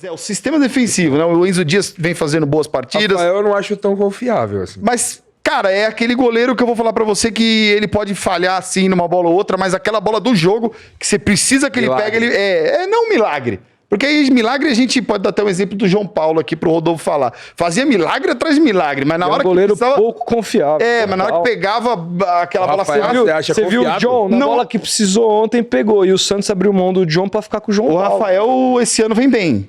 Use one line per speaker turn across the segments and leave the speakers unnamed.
É o sistema defensivo, né? O Enzo Dias vem fazendo boas partidas.
Rafael eu não acho tão confiável assim.
Mas, cara, é aquele goleiro que eu vou falar pra você que ele pode falhar assim numa bola ou outra, mas aquela bola do jogo que você precisa que
Milagre.
ele pegue, não um milagre. Porque aí, milagre, a gente pode dar até um exemplo do João Paulo aqui pro Rodolfo falar. Fazia milagre atrás de milagre, mas na hora que
goleiro
precisava...
pouco confiável.
mas na hora que pegava aquela bola...
Rafael, você acha
Você viu o
confiável?
John? Na
Não.
bola que precisou ontem, pegou. E o Santos abriu mão do John pra ficar com o João
O
Paulo.
Rafael, esse ano, vem bem.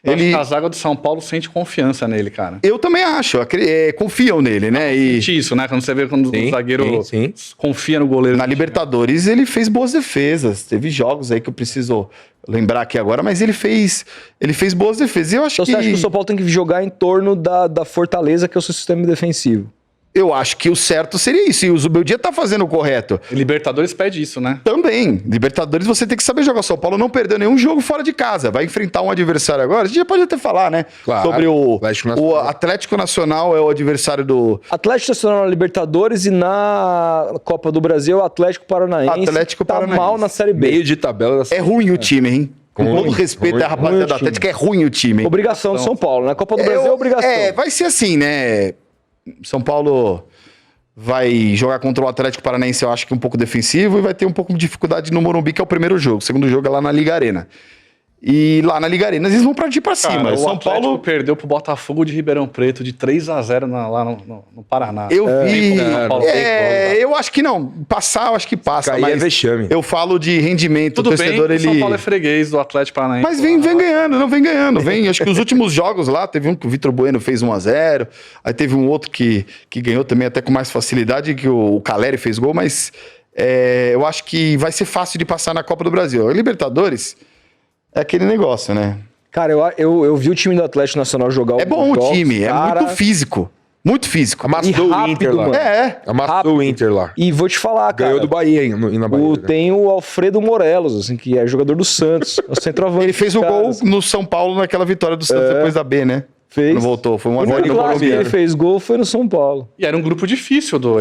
Eu acho que a zaga do São Paulo sente confiança nele, cara.
Eu também acho, confiam nele, né? E
Sente isso, né? Quando você vê quando
Sim,
o zagueiro
sim.
confia no goleiro.
na Libertadores ele fez boas defesas. Teve jogos aí que eu preciso lembrar aqui agora, mas ele fez boas defesas. Eu acho
Então você acha que o São Paulo tem que jogar em torno da fortaleza, que é o seu sistema defensivo?
Eu acho que o certo seria isso. E o Zubeldia tá fazendo o correto.
E Libertadores pede isso, né?
Também. Libertadores você tem que saber jogar. São Paulo não perdeu nenhum jogo fora de casa. Vai enfrentar um adversário agora. A gente já pode até falar, né?
Claro.
Sobre o
Atlético Nacional.
Atlético Nacional é o adversário do
Atlético Nacional na Libertadores e na Copa do Brasil, o Atlético Paranaense.
Atlético
tá
Paranaense.
mal na Série B.
Meio de tabela.
É ruim o time, hein? Com
Ruim,
todo respeito
ruim,
à rapaziada
ruim o
do
time.
Atlético, é ruim o time.
Obrigação do São Paulo, né? Copa do Brasil é obrigação.
Vai ser assim, né? São Paulo vai jogar contra o Atlético Paranaense, eu acho que um pouco defensivo, e vai ter um pouco de dificuldade no Morumbi, que é o primeiro jogo. O segundo jogo é lá na Liga Arena. E lá na Liga Arena eles vão partir pra cima.
Cara,
o São
Atlético
Paulo...
perdeu pro Botafogo de Ribeirão Preto de 3-0 lá no Paraná.
Eu vi.
Tem como São Paulo tem
Eu acho que não. Passar, eu acho que passa.
Cair
mas
é vexame.
eu falo de rendimento.
Tudo
o torcedor,
bem, o São
ele...
Paulo é freguês do Atlético Paranaense.
Mas vem ganhando, não vem ganhando. Vem. Acho que os últimos jogos lá, teve um que o Vitor Bueno fez 1-0. Aí teve um outro que ganhou também até com mais facilidade, que o Caleri fez gol, mas eu acho que vai ser fácil de passar na Copa do Brasil. A Libertadores é aquele negócio, né?
Cara, eu vi o time do Atlético Nacional jogar
É bom o
jogos,
time,
cara,
é muito físico. Muito físico.
Amassou
E
o
rápido,
Inter lá.
mano.
Amassou
Rápido.
o Inter lá.
E vou te falar, cara.
Ganhou do Bahia na Bahia.
Tem o Alfredo Morelos, assim, que é jogador do Santos. É o centroavante.
Ele fez o gol no São Paulo naquela vitória do Santos depois da B, né?
Fez.
Não voltou, foi
O
1-0
único
no
clássico que ele
Morumbi.
fez gol foi no São Paulo.
E era um grupo difícil do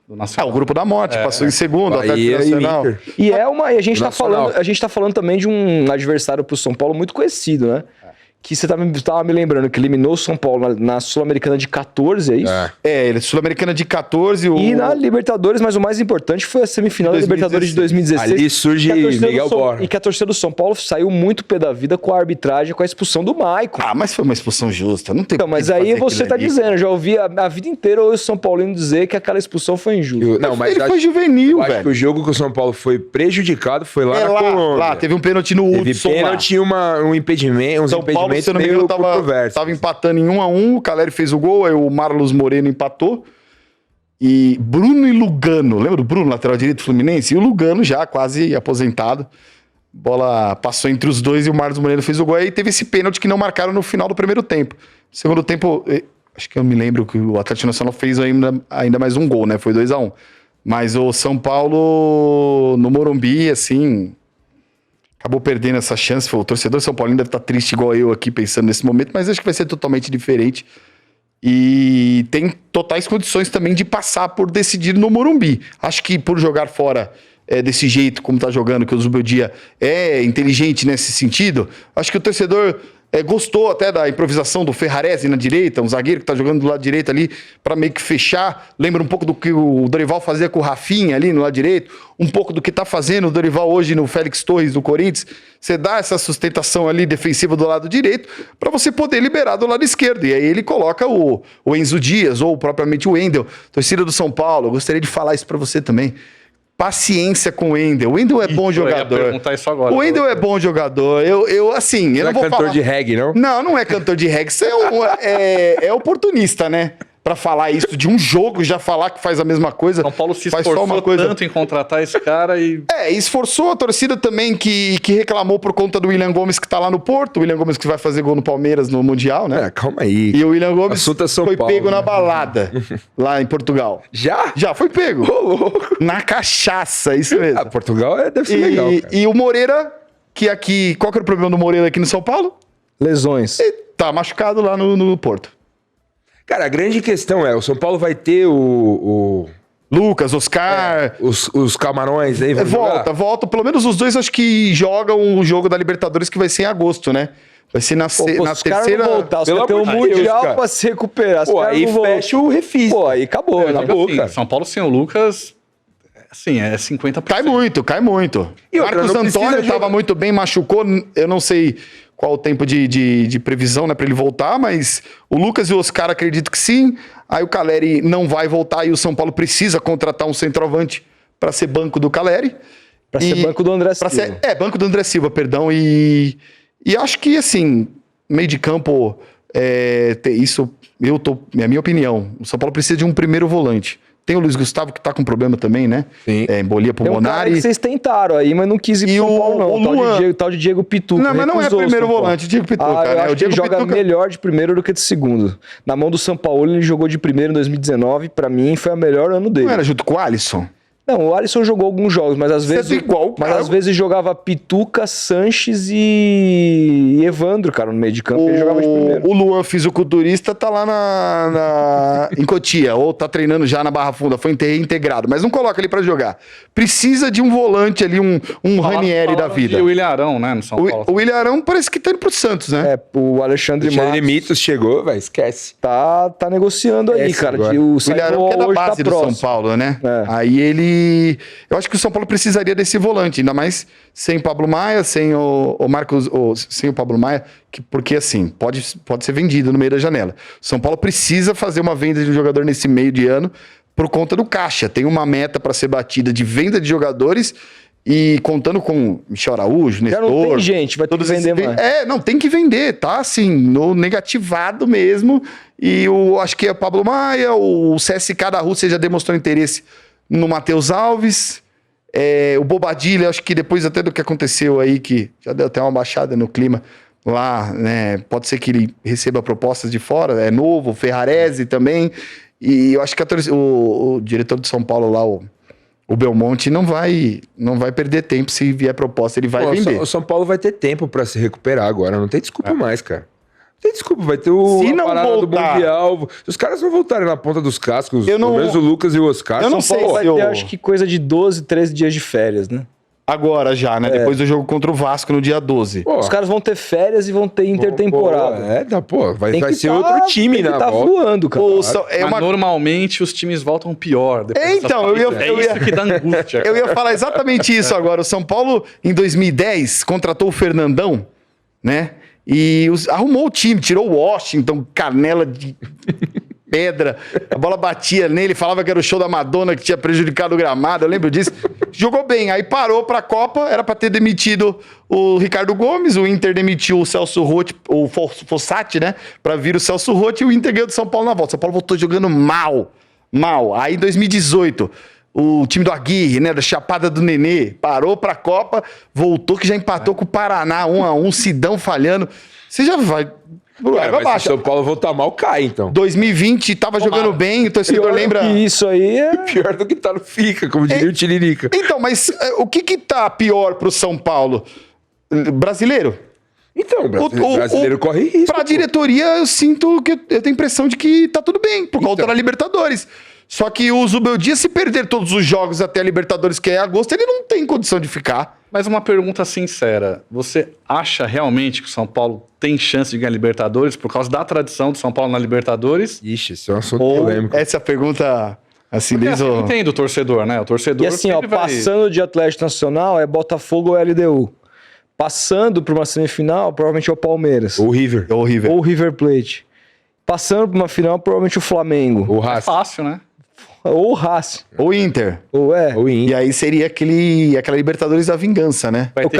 Nacional.
O grupo da morte, passou em segundo,
Bahia
Atlético
e o
Nacional.
Inter.
E a gente tá
Nacional.
falando, também de um adversário pro São Paulo muito conhecido, né? Que você tava me lembrando que eliminou o São Paulo na Sul-Americana de 14, é isso?
Ele é Sul-Americana de 14.
E na Libertadores, mas o mais importante foi a semifinal da
2016.
Libertadores de 2016.
Ali surge
que a torcida do
Miguel Borja.
E que a torcida do São Paulo saiu muito pé da vida com a arbitragem, com a expulsão do Maicon.
Mas foi uma expulsão justa, não tem
Então,
por que
mas aí
fazer
você
aquilo
tá
ali.
dizendo, eu já ouvi a vida inteira o São Paulino dizer que aquela expulsão foi injusta.
Não, mas
Ele
acho,
foi juvenil,
eu acho que
velho.
o jogo que o São Paulo foi prejudicado foi lá na Colômbia.
Lá, teve um pênalti no
Teve
Hudson
pênalti e um impedimento, uns
São Paulo,
impedimentos
se eu não me
meio
engano,
controversos.
tava empatando em 1-1, o Caleri fez o gol, aí o Marlos Moreno empatou. E Bruno e Lugano, lembra do Bruno, lateral direito do Fluminense? E o Lugano já quase aposentado. Bola passou entre os dois e o Marlos Moreno fez o gol. Aí teve esse pênalti que não marcaram no final do primeiro tempo. No segundo tempo, acho que eu me lembro que o Atlético Nacional fez ainda mais um gol, né? Foi 2-1. Mas o São Paulo, no Morumbi, assim, acabou perdendo essa chance. O torcedor São Paulino deve estar triste igual eu aqui pensando nesse momento, mas acho que vai ser totalmente diferente. E tem totais condições também de passar por decidir no Morumbi. Acho que por jogar fora desse jeito, como tá jogando, que o Zubeldia é inteligente nesse sentido, acho que o torcedor gostou até da improvisação do Ferrarese na direita, um zagueiro que tá jogando do lado direito ali para meio que fechar. Lembra um pouco do que o Dorival fazia com o Rafinha ali no lado direito, um pouco do que tá fazendo o Dorival hoje no Félix Torres do Corinthians. Você dá essa sustentação ali defensiva do lado direito para você poder liberar do lado esquerdo. E aí ele coloca o Enzo Dias ou propriamente o Wendel, torcida do São Paulo. Eu gostaria de falar isso para você também. Paciência com o Wendel. O Wendel é bom jogador.
Eu ia perguntar isso agora.
O Wendel é bom jogador. Eu assim, eu
Não
não
é
vou
cantor
falar...
de reggae, não?
Não é cantor de reggae. Isso é oportunista, né? Pra falar isso de um jogo, já falar que faz a mesma coisa.
São Paulo se
faz só
esforçou
uma coisa.
tanto em contratar esse cara e...
Esforçou a torcida também que reclamou por conta do William Gomes que tá lá no Porto. O William Gomes que vai fazer gol no Palmeiras no Mundial, né?
Calma aí.
E o William Gomes
Assunto é São
foi
Paulo,
pego
né?
na balada lá em Portugal.
Já?
Já foi pego. Na cachaça, isso mesmo.
Portugal deve ser legal, cara.
E o Moreira, que aqui... Qual que era o problema do Moreira aqui no São Paulo?
Lesões.
Ele tá machucado lá no Porto.
Cara, a grande questão o São Paulo vai ter
Lucas, Oscar...
os camarões aí, vão jogar?
Volta. Pelo menos os dois acho que jogam o jogo da Libertadores que vai ser em agosto, né? Vai ser na
Pô, se os caras
terceira...
não voltar, os
Pelo
caras têm um
amor de Deus,
mundial
cara.
pra se recuperar. Se
Pô,
os caras
aí
não voltam-
fecha o refis.
Pô, aí acabou,
Eu
né?
digo
Acabou,
assim,
cara.
São Paulo sem o Lucas, assim, é 50%.
Cai muito.
E outra,
Marcos
não precisa
Antônio
jogar-
estava muito bem, machucou. Eu não sei qual o tempo de previsão, né, para ele voltar, mas o Lucas e o Oscar acredito que sim. Aí o Caleri não vai voltar e o São Paulo precisa contratar um centroavante para ser banco do Caleri.
Pra ser banco do André
Pra
Silva.
banco do André Silva, perdão. E acho que, assim, meio de campo, isso é a minha opinião. O São Paulo precisa de um primeiro volante. Tem o Luiz Gustavo, que tá com problema também, né?
Sim.
Embolia
Tem um cara
pulmonar.
que vocês tentaram aí, mas não quis ir pro
E
São
o-
Paulo, não.
o Luan.
Tal de Diego Pituca.
Não, mas não é
recusou o
primeiro
São Paulo.
volante, Diego Pituca,
Eu
né?
acho
O
que ele
Diego
joga
Pituca-
melhor de primeiro do que de segundo. Na mão do São Paulo, ele jogou de primeiro em 2019. Pra mim, foi o melhor ano dele.
Não era junto com o Alisson?
Não, o Alisson jogou alguns jogos, mas às vezes.
igual,
mas
cara.
às vezes jogava Pituca, Sanches e Evandro, cara, no meio de campo. Ele jogava de primeiro.
O Luan, fisiculturista, tá lá em Cotia, ou tá treinando já na Barra Funda, foi reintegrado, mas não coloca ele pra jogar. Precisa de um volante ali, um Ranieri da vida.
E o William Arão, né, no São Paulo.
O William Arão parece que tá indo pro Santos, né?
O Alexandre
Alexandre
Matos
Mitos chegou, velho, esquece.
tá negociando aí,
Esse
cara.
agora.
Que o
O William Arão que é da
hoje
base
tá
do São
próximo.
Paulo, né?
É.
Aí ele... Eu acho que o São Paulo precisaria desse volante, ainda mais sem o Pablo Maia, sem o Marcos... sem o Pablo Maia, porque assim, pode ser vendido no meio da janela. O São Paulo precisa fazer uma venda de um jogador nesse meio de ano por conta do caixa. Tem uma meta para ser batida de venda de jogadores e contando com Michel Araújo,
Já
Nestor...
não tem gente, vai ter que
todos esses-
vender mais.
Não, tem que vender, tá assim, no negativado mesmo. E acho que é o Pablo Maia, o CSK da Rússia já demonstrou interesse no Matheus Alves. O Bobadilha, acho que depois até do que aconteceu aí, que já deu até uma baixada no clima lá, né? Pode ser que ele receba propostas de fora, é novo, o Ferrarese também. E eu acho que o diretor de São Paulo lá, o Belmonte, não vai perder tempo. Se vier proposta, ele vai
Pô,
vender.
o São Paulo vai ter tempo pra se recuperar agora, não tem desculpa mais, cara. Não tem desculpa, vai ter o
Se
a
não
parada do
voltar-
Mundial. Se os caras não voltarem na ponta dos cascos,
Eu não-
pelo menos o Lucas e o Oscar,
Eu não
São
sei
Paulo-
Vai
se
ter,
eu-
acho que coisa de 12, 13 dias de férias, né?
Agora já, né? Depois do jogo contra o Vasco no dia 12.
Pô,
Os caras vão ter férias e vão ter intertemporada.
Vai
Tem que
ser
tá-
outro time
tem que
na
tá
volta.
voando, cara.
Mas normalmente os times voltam pior. depois dessas
Então,
partidas. Isso que dá angústia.
Eu ia falar exatamente isso agora. O São Paulo, em 2010, contratou o Fernandão, né? E arrumou o time, tirou o Washington, canela de pedra, a bola batia nele, falava que era o show da Madonna que tinha prejudicado o gramado, eu lembro disso. Jogou bem, aí parou pra Copa, era pra ter demitido o Ricardo Gomes, o Inter demitiu o Celso Rotti, o Fossati, né? Pra vir o Celso Rotti e o Inter ganhou do São Paulo na volta. São Paulo voltou jogando mal. Aí em 2018, o time do Aguirre, né, da Chapada do Nenê, parou pra Copa, voltou que já empatou com o Paraná, 1-1, Sidão falhando. Você já vai...
Cara,
Vai
mas se
baixo.
o São Paulo voltar mal, cai, então.
2020 tava jogando bem, o torcedor
Pior
lembra...
que isso aí é...
Pior do que tá no Fica, como diria o Tiririca.
Então, mas o que tá pior pro São Paulo? Brasileiro?
Então, o brasileiro corre risco.
Pra diretoria, eu sinto que eu tenho a impressão de que tá tudo bem, por conta
Então.
da Libertadores. Só que o Zubeldia, se perder todos os jogos até a Libertadores, que é agosto, ele não tem condição de ficar.
Mas uma pergunta sincera. Você acha realmente que o São Paulo tem chance de ganhar Libertadores por causa da tradição do São Paulo na Libertadores?
Ixi, isso é um assunto
Ou
polêmico.
essa é a pergunta, assim,
Porque,
desde
assim,
o...
entendo o torcedor, né? O torcedor
E assim, ó,
sempre vai-
passando de Atlético Nacional é Botafogo ou LDU. Passando para uma semifinal, provavelmente é o Palmeiras.
O River.
É horrível.
Ou o River Plate. Passando para uma final, provavelmente o Flamengo.
O
É
Racing.
fácil, né?
Ou o Racing.
Ou Inter.
Ou é.
O
E
Inter.
aí seria aquela Libertadores da vingança, né?
Vai
O
ter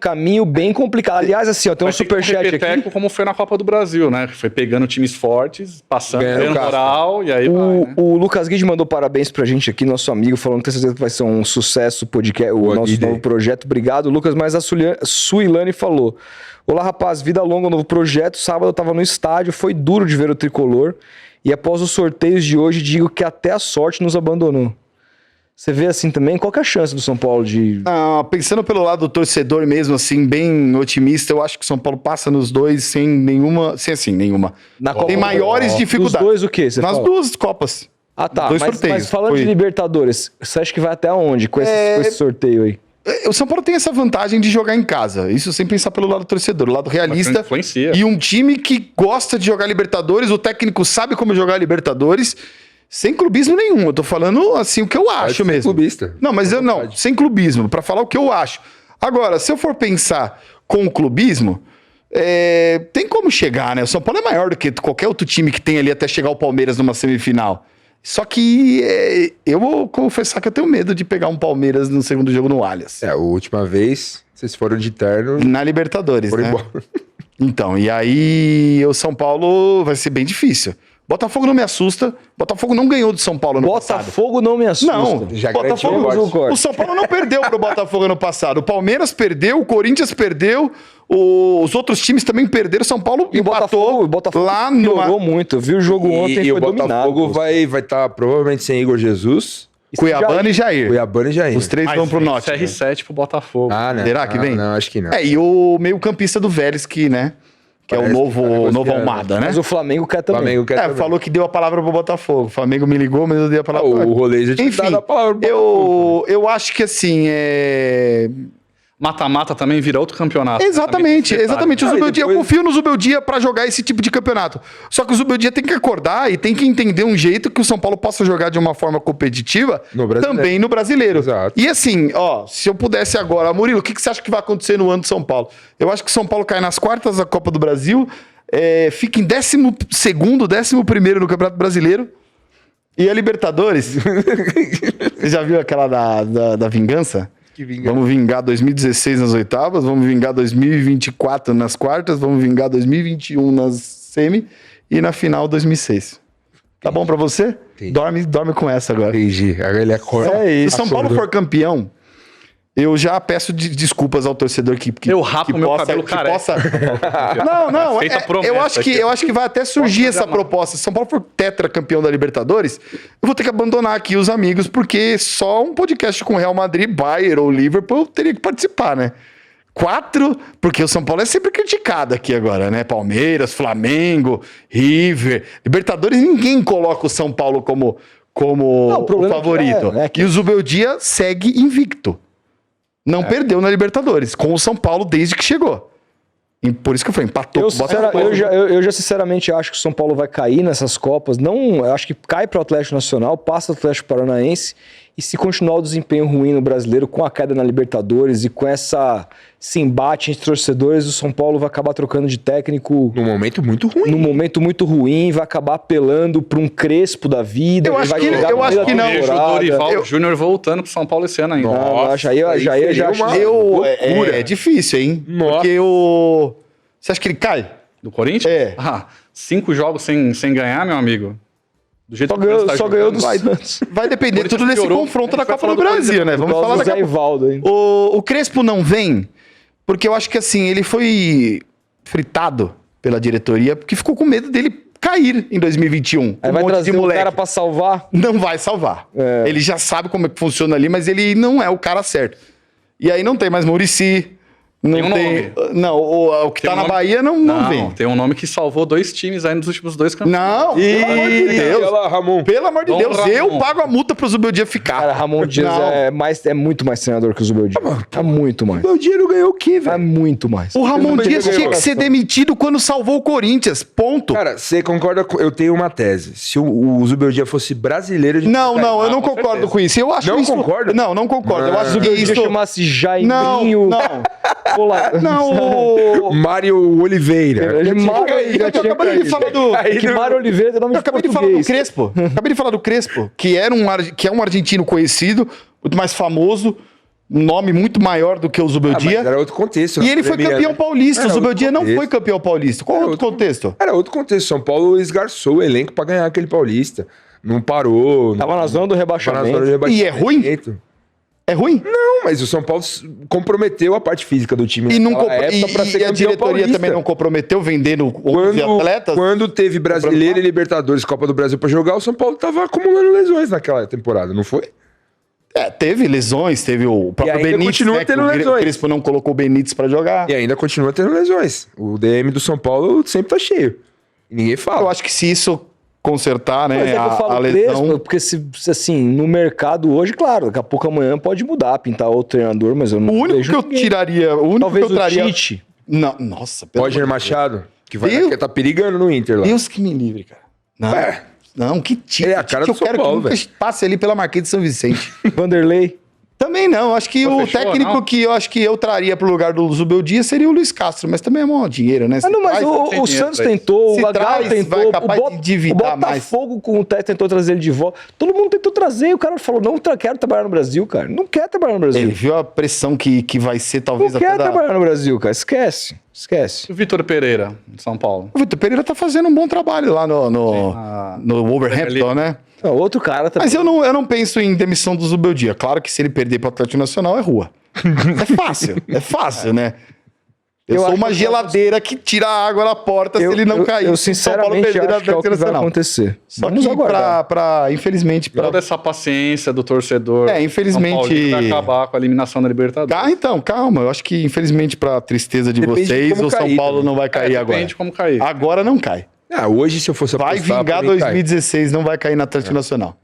caminho bem complicado. Aliás, assim, ó, tem um
vai ter que ter
superchat
repeteco
aqui.
como foi na Copa do Brasil, né? Foi pegando times fortes, passando,
Ganhando
ganhando
casca.
moral, e aí vai, né?
O Lucas Guide mandou parabéns pra gente aqui, nosso amigo, falando que tem certeza que vai ser um sucesso o podcast, o
Boa,
nosso
Guide.
novo projeto. Obrigado, Lucas. Mas a Suilane falou: olá, rapaz, vida longa, novo projeto. Sábado eu tava no estádio, foi duro de ver o tricolor. E após os sorteios de hoje, digo que até a sorte nos abandonou. Você vê assim também? Qual que é a chance do São Paulo de...
Pensando pelo lado do torcedor mesmo, assim, bem otimista, eu acho que o São Paulo passa nos dois sem nenhuma...
Na Copa
Tem
do
maiores
Brasil?
dificuldades.
Dos dois o quê? Você
Nas
fala?
duas Copas.
Ah, tá.
Dois
Mas
sorteios.
falando
Foi.
de Libertadores, você acha que vai até onde com esse sorteio aí?
O São Paulo tem essa vantagem de jogar em casa. Isso sem pensar pelo lado torcedor, o lado realista.
Influencia.
E um time que gosta de jogar Libertadores, o técnico sabe como jogar Libertadores, sem clubismo nenhum. Eu tô falando assim o que eu acho
Pode ser
mesmo.
clubista.
Não, mas eu não, sem clubismo, pra falar o que eu acho. Agora, se eu for pensar com o clubismo, tem como chegar, né? O São Paulo é maior do que qualquer outro time que tem ali até chegar o Palmeiras numa semifinal. Só que eu vou confessar que eu tenho medo de pegar um Palmeiras no segundo jogo no Allianz.
A última vez, vocês foram de terno,
Na Libertadores,
foram
né?
embora.
Então, e aí o São Paulo vai ser bem difícil. Botafogo não me assusta. Botafogo não ganhou do São Paulo no passado.
Botafogo não me assusta.
Não,
Já
Botafogo,
garantiu o
corte.
o São Paulo não perdeu pro Botafogo ano passado. O Palmeiras perdeu, o Corinthians perdeu, os outros times também perderam. O São Paulo
E o Botafogo
lá
piorou
no
muito. Eu vi o jogo ontem
E
e
o
foi dominado.
Botafogo vai estar provavelmente sem Igor Jesus,
Cuiabano e Jair.
Cuiabano e Jair.
Os três vão pro norte.
CR7 pro Botafogo.
Ah, né?
Será que
Ah,
vem?
Não, acho que não.
E o meio-campista do Vélez, que, né? Que é o
Parece que
novo,
tá negociando.
novo Almada, né?
Mas o Flamengo quer também.
Flamengo quer também.
Falou que deu a palavra pro Botafogo. O Flamengo me ligou, mas eu dei a palavra
O rolê já tinha
Enfim,
dado a palavra pro Botafogo.
eu acho que assim,
Mata-mata também vira outro campeonato.
Exatamente,
Também tem esse
exatamente. O
Não, e
Zubeldia,
depois-
eu confio no Zubeldia pra jogar esse tipo de campeonato. Só que o Zubeldia tem que acordar e tem que entender um jeito que o São Paulo possa jogar de uma forma competitiva
No brasileiro.
também no brasileiro.
Exato.
E assim, se eu pudesse agora, Murilo, o que você acha que vai acontecer no ano de São Paulo? Eu acho que o São Paulo cai nas quartas da Copa do Brasil, fica em 12º, 11º no Campeonato Brasileiro. E a Libertadores? Você já viu aquela da vingança?
Que vingança.
Vamos vingar 2016 nas oitavas, vamos vingar 2024 nas quartas, vamos vingar 2021 nas semi e na final 2006. Tá bom pra você?
Entendi.
Dorme com essa agora.
Entendi. Agora ele acorda.
Se o São Paulo for campeão, eu já peço desculpas ao torcedor que
Eu rapo meu cabelo
que
careca.
possa... Não,
Feita a promessa
eu acho que vai até surgir
Pode
essa
programar.
proposta. Se São Paulo for tetracampeão da Libertadores, eu vou ter que abandonar aqui os amigos, porque só um podcast com Real Madrid, Bayern ou Liverpool eu teria que participar, né? 4, porque o São Paulo é sempre criticado aqui agora, né? Palmeiras, Flamengo, River, Libertadores, ninguém coloca o São Paulo como
Não, o
o
problema
favorito.
é que-
E o Zubeldia segue invicto. Não perdeu na Libertadores, com o São Paulo desde que chegou. E por isso que eu falei, empatou
Eu,
com o Botafogo.
eu já sinceramente acho que o São Paulo vai cair nessas Copas. Não, eu acho que cai para o Atlético Nacional, passa o Atlético Paranaense. E se continuar o desempenho ruim no Brasileiro, com a queda na Libertadores e com esse embate entre torcedores, o São Paulo vai acabar trocando de técnico
Num momento muito ruim.
num momento muito ruim, vai acabar apelando para um Crespo da vida.
Eu
ele
acho
vai
que-
chegar
eu
no
acho
meio
que
da
não.
Vejo o
temporada.
Dorival Júnior voltando pro São Paulo esse ano ainda.
Não, acho, aí eu já
seria
acho.
uma-
É difícil, hein?
Nossa.
Porque você acha que ele cai?
Do Corinthians?
É.
5 jogos sem ganhar, meu amigo. Do jeito
Só
que o Corinthians tá
ganhou, só ganhou
jogando,
do
vai.
Santos.
Vai depender
Corinthians
tudo desse
piorou.
confronto
A
da
gente vai
Copa do
falar do
Brasil,
Corinthians
né? Vamos
Por causa
falar
do
daqui
Zé
a pouco.
Ivaldo ainda.
O Crespo não vem, porque eu acho que assim, ele foi fritado pela diretoria, porque ficou com medo dele cair em 2021.
Aí
Um
vai
monte
trazer
de
um
moleque.
cara pra salvar.
Não vai salvar.
É.
Ele já sabe como é que funciona ali, mas ele não é o cara certo. E aí não tem mais Muricy. Não
Tem um
tem.
nome.
Não, o que
Tem
tá
um
na
nome-
Bahia não vem.
Tem um nome que salvou 2 times aí nos últimos 2 campeonatos.
Não, pelo amor de Deus.
Olha lá, Ramon.
Pelo amor de
Dom
Deus,
Ramon.
eu pago a multa pro Zubeldia ficar.
Cara, Ramon Dias
Não.
é muito mais treinador que o Zubeldia. É muito mais.
Meu dinheiro ganhou o quê,
É
velho?
muito mais.
O Ramon
Zubeldia
Dias tinha
ganhou.
que ser demitido quando salvou o Corinthians. Ponto.
Cara, você concorda com... Eu tenho uma tese. Se o Zubeldia fosse brasileiro... de-
Não, eu não
com
concordo
certeza.
com isso. Eu acho
Não
isso...
concorda?
Não concordo. Eu acho que
Zubeldia
isso...
chamasse
Não,
Jaiminho.
não.
Mário Oliveira.
Ele
Eu tô acabando de falar do...
Aí
Que
não-
Mário Oliveira tem nome
Eu
de
acabei de falar do
português.
Crespo. Acabei de falar do Crespo, que é um argentino conhecido, muito mais famoso, um nome muito maior do que o
Ah, mas
Zubeldia.
era outro contexto.
E
na
ele foi
pandemia,
campeão
né?
paulista.
Era
O
outro
Zubeldia não
contexto.
foi campeão paulista. Qual
Era
outro contexto?
Era outro contexto. São Paulo esgarçou o elenco pra ganhar aquele paulista. Não parou.
Tava na zona do
Tava na
rebaixamento.
zona de rebaixamento.
E é ruim? É ruim?
Não, mas o São Paulo comprometeu a parte física do time
E, não
naquela
compro-
época pra ser
e a
campeão
diretoria
paulista.
também não comprometeu vendendo 11 atletas?
Quando teve Brasileiro e Libertadores, Copa do Brasil pra jogar, o São Paulo tava acumulando lesões naquela temporada, não foi?
Teve lesões, teve o próprio
ainda
Benítez,
continua
né, que
tendo
o
lesões.
Crespo não colocou o Benítez pra jogar.
E ainda continua tendo lesões. O DM do São Paulo sempre tá cheio. E ninguém
Eu
fala.
acho que se isso consertar, né,
Mas é que eu
a
falo
lesão.
preço, porque se, assim, no mercado hoje, claro, daqui a pouco amanhã pode mudar, pintar outro treinador, mas eu não
O único
vejo
que eu
ninguém.
tiraria, o único
Talvez
que eu traria...
o Tite.
Não, nossa, pelo
Roger
amor de
Machado, que
Deus.
tá perigando no Inter lá.
Deus que me livre, cara. Não,
É.
não, que Tite.
Ele é a cara
Tite,
do
eu
São
quero
Paulo,
que nunca
velho.
passe ali pela Marquês de São Vicente.
Vanderlei.
Também não, acho que
Pô,
o
fechou,
técnico
não?
que eu acho que eu traria pro lugar do Zubeldia seria o Luiz Castro, mas também é mó dinheiro, né?
Ah, não, mas
Traz-
o
dinheiro
Santos
pra isso.
tentou,
Se
o Galo
traz, vai
tentou,
capaz de endividar
o Botafogo com o Tete tentou trazer ele de volta. Todo mundo tentou trazer e o cara falou, não quero trabalhar no Brasil, cara. Não quer trabalhar no Brasil.
Ele viu a pressão que vai ser, talvez,
Não quer
até da...
trabalhar no Brasil, cara. Esquece.
E o Vitor Pereira, de São Paulo?
O Vitor Pereira tá fazendo um bom trabalho lá
Ah,
no Wolverhampton, né?
Não, outro cara também.
Mas eu não penso em demissão do Zubeldia. Claro que se ele perder pro Atlético Nacional é rua. É fácil, né? Eu
Eu
sou
acho
uma
que-
geladeira que tira a água da porta se ele não cair.
Eu
se o São Paulo
sinceramente
perder
acho que é o que vai acontecer.
Só
Vamos
que
aguardar.
infelizmente,
Toda essa paciência do torcedor.
infelizmente-
São Paulino vai acabar com a eliminação da Libertadores.
Então, calma. Eu acho que, infelizmente, pra tristeza de
Depende de
vocês,
como
o São
cair
Paulo
também.
não vai cair agora.
Depende de como cair.
Agora não cai.
Ah, hoje se eu fosse
Vai
apostar,
vingar
pra mim, cai.
2016, não vai cair na Atlético Nacional.